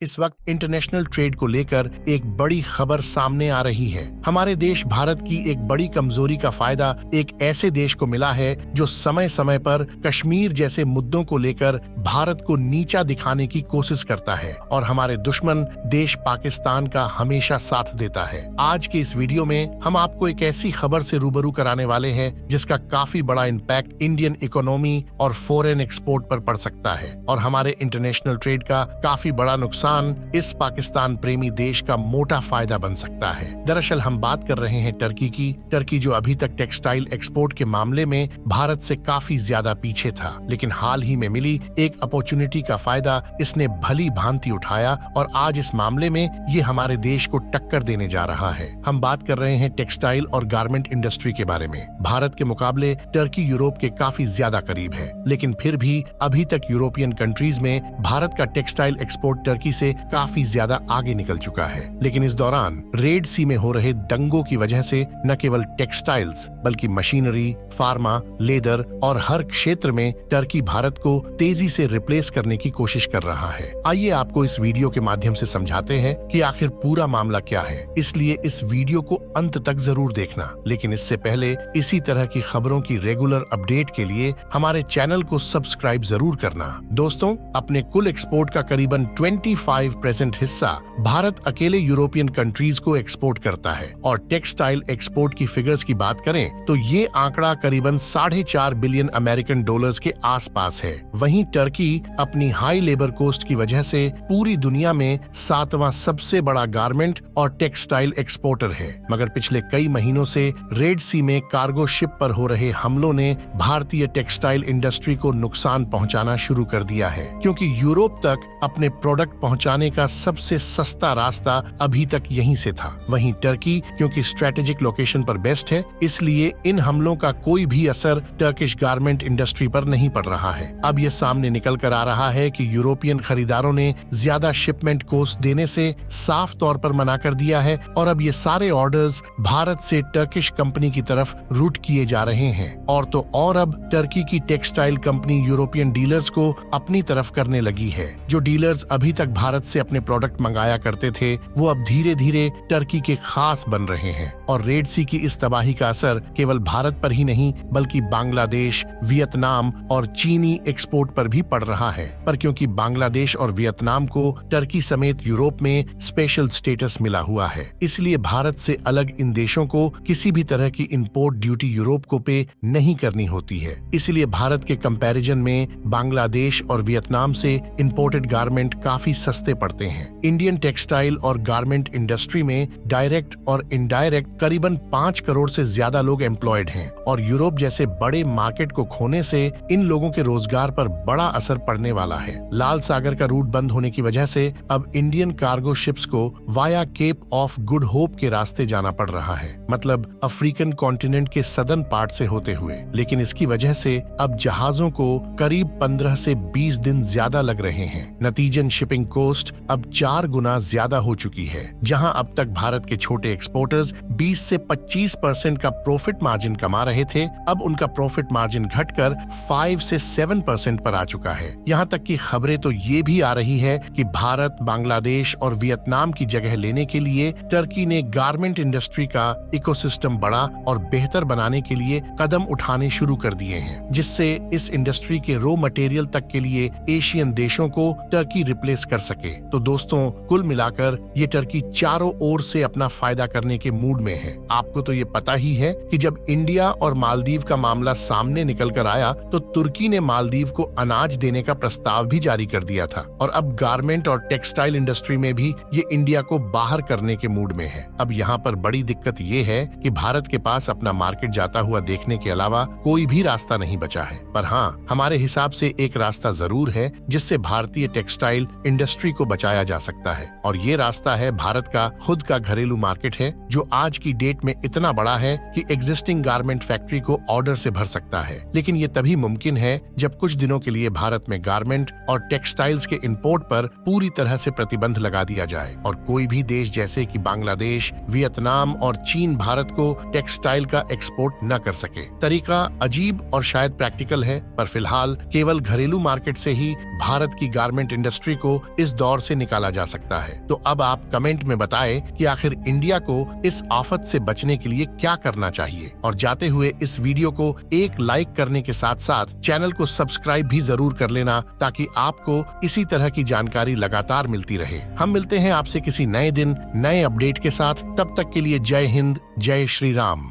इस वक्त international trade को लेकर एक बड़ी खबर सामने आ रही है। हमारे देश भारत की एक बड़ी कमजोरी का फायदा एक ऐसे देश को मिला है जो समय समय पर कश्मीर जैसे मुद्दों को लेकर भारत को नीचा दिखाने की कोशिश करता है और हमारे दुश्मन देश पाकिस्तान का हमेशा साथ देता है। आज के इस वीडियो में हम आपको एक ऐसी खबर से रूबरू कराने वाले हैं जिसका काफी बड़ा इम्पैक्ट इंडियन इकोनॉमी और फॉरेन एक्सपोर्ट पर पड़ सकता है और हमारे इंटरनेशनल ट्रेड का काफी बड़ा नुकसान इस पाकिस्तान प्रेमी देश का मोटा फायदा बन सकता है। दरअसल हम बात कर रहे हैं टर्की की। टर्की जो अभी तक टेक्सटाइल एक्सपोर्ट के मामले में भारत से काफी ज्यादा पीछे था, लेकिन हाल ही में मिली एक अपॉर्चुनिटी का फायदा इसने भली भांति उठाया और आज इस मामले में ये हमारे देश को टक्कर देने जा रहा है। हम बात कर रहे हैं टेक्सटाइल और गारमेंट इंडस्ट्री के बारे में। भारत के मुकाबले टर्की यूरोप के काफी ज्यादा करीब है, लेकिन फिर भी अभी तक यूरोपियन कंट्रीज में भारत का टेक्सटाइल एक्सपोर्ट टर्की से काफी ज्यादा आगे निकल चुका है। लेकिन इस दौरान रेड सी में हो रहे दंगों की वजह से न केवल टेक्सटाइल्स बल्कि मशीनरी, फार्मा, लेदर और हर क्षेत्र में टर्की भारत को तेजी से रिप्लेस करने की कोशिश कर रहा है। आइए आपको इस वीडियो के माध्यम से समझाते हैं कि आखिर पूरा मामला क्या है, इसलिए इस वीडियो को अंत तक जरूर देखना। लेकिन इससे पहले इसी तरह की खबरों की रेगुलर अपडेट के लिए हमारे चैनल को सब्सक्राइब जरूर करना। दोस्तों, अपने कुल एक्सपोर्ट का करीबन 25% हिस्सा भारत अकेले यूरोपियन कंट्रीज को एक्सपोर्ट करता है और टेक्सटाइल एक्सपोर्ट की फिगर्स की बात करें तो ये आंकड़ा करीबन 4.5 बिलियन अमेरिकन डॉलर्स के आसपास है। वहीं टर्की अपनी हाई लेबर कोस्ट की वजह से पूरी दुनिया में 7वां सबसे बड़ा गारमेंट और टेक्सटाइल एक्सपोर्टर है। मगर पिछले कई महीनों से रेड सी में कार्गो शिप पर हो रहे हमलों ने भारतीय टेक्सटाइल इंडस्ट्री को नुकसान पहुंचाना शुरू कर दिया है, क्योंकि यूरोप तक अपने प्रोडक्ट पहुंचाने का सबसे सस्ता रास्ता अभी तक यहीं से था। वहीं टर्की क्योंकि स्ट्रेटेजिक लोकेशन पर बेस्ट है, इसलिए इन हमलों का कोई भी असर टर्किश गारमेंट इंडस्ट्री पर नहीं पड़ रहा है। अब यह सामने निकल कर आ रहा है कि यूरोपियन खरीदारों ने ज्यादा शिपमेंट कॉस्ट देने से साफ तौर पर मना कर दिया है और अब ये सारे ऑर्डर्स भारत से टर्किश कंपनी की तरफ रूट किए जा रहे हैं। और तो और अब टर्की की टेक्सटाइल कंपनी यूरोपियन डीलर्स को अपनी तरफ करने लगी है। जो डीलर्स अभी तक भारत से अपने प्रोडक्ट मंगाया करते थे, वो अब धीरे धीरे टर्की के खास बन रहे हैं और रेड सी की इस तबाही का असर केवल भारत पर ही नहीं बल्कि बांग्लादेश, वियतनाम और चीनी एक्सपोर्ट पर भी पड़ रहा है। पर क्योंकि बांग्लादेश और वियतनाम को टर्की समेत यूरोप में स्पेशल स्टेटस मिला हुआ है, इसलिए भारत से अलग इन देशों को किसी भी तरह की इंपोर्ट ड्यूटी यूरोप को पे नहीं करनी होती है। इसलिए भारत के कंपैरिजन में बांग्लादेश और वियतनाम से इंपोर्टेड गारमेंट काफी सस्ते पड़ते हैं। इंडियन टेक्सटाइल और गारमेंट इंडस्ट्री में डायरेक्ट और इनडायरेक्ट करीबन 5 करोड़ से ज्यादा लोग एम्प्लॉयड हैं और यूरोप जैसे बड़े मार्केट को खोने से इन लोगों के रोजगार पर बड़ा असर पड़ने वाला है। लाल सागर का रूट बंद होने की वजह से अब इंडियन कार्गो शिप्स को via Cape of Good Hope के रास्ते जाना पड़ रहा है, मतलब अफ्रीकन कॉन्टिनेंट के सदर्न पार्ट से होते हुए। लेकिन इसकी वजह से अब जहाजों को करीब 15 से 20 दिन ज्यादा लग रहे हैं। नतीजन शिपिंग कॉस्ट अब 4 गुना ज्यादा हो चुकी है। जहां अब तक भारत के छोटे एक्सपोर्टर्स 20 से 25% का प्रॉफिट मार्जिन कमा रहे थे, अब उनका प्रॉफिट मार्जिन घटकर 5 से 7% पर आ चुका है। यहां तक कि खबरें तो ये भी आ रही है कि भारत, बांग्लादेश और वियतनाम की जगह लेने के लिए टर्की ने गारमेंट इंडस्ट्री का इकोसिस्टम बड़ा और बेहतर बनाने के लिए कदम उठाने शुरू कर दिए हैं, जिससे इस इंडस्ट्री के रॉ मटेरियल तक के लिए एशियन देशों को टर्की रिप्लेस कर सके। तो दोस्तों, कुल मिलाकर ये टर्की चारों ओर से अपना फायदा करने के मूड में है। आपको तो ये पता ही है कि जब इंडिया और मालदीव का मामला सामने निकल कर आया तो तुर्की ने मालदीव को अनाज देने का प्रस्ताव भी जारी कर दिया था और अब गारमेंट और टेक्सटाइल इंडस्ट्री में भी ये इंडिया को बाहर करने के मूड में है। अब यहाँ पर बड़ी दिक्कत ये है कि भारत के पास अपना मार्केट जाता हुआ देखने के अलावा कोई भी रास्ता नहीं बचा है। पर हाँ, हमारे हिसाब से एक रास्ता जरूर है जिससे भारतीय टेक्सटाइल इंडस्ट्री को बचाया जा सकता है और ये रास्ता है भारत का खुद का घरेलू मार्केट है, जो आज की डेट में इतना बड़ा है कि एग्जिस्टिंग गारमेंट फैक्ट्री को ऑर्डर से भर सकता है। लेकिन ये तभी मुमकिन है जब कुछ दिनों के लिए भारत में गारमेंट और टेक्सटाइल्स के इंपोर्ट पर पूरी तरह से प्रतिबंध लगा दिया जाए और कोई भी देश जैसे कि बांग्लादेश, वियतनाम और चीन भारत को टेक्सटाइल का एक्सपोर्ट न कर सके। तरीका अजीब और शायद प्रैक्टिकल है, पर फिलहाल केवल घरेलू मार्केट से ही भारत की गारमेंट इंडस्ट्री को इस इस दौर से निकाला जा सकता है। तो अब आप कमेंट में बताएं कि आखिर इंडिया को इस आफत से बचने के लिए क्या करना चाहिए। और जाते हुए इस वीडियो को एक लाइक करने के साथ साथ चैनल को सब्सक्राइब भी जरूर कर लेना, ताकि आपको इसी तरह की जानकारी लगातार मिलती रहे। हम मिलते हैं आपसे किसी नए दिन नए अपडेट के साथ। तब तक के लिए जय हिंद, जय श्री राम।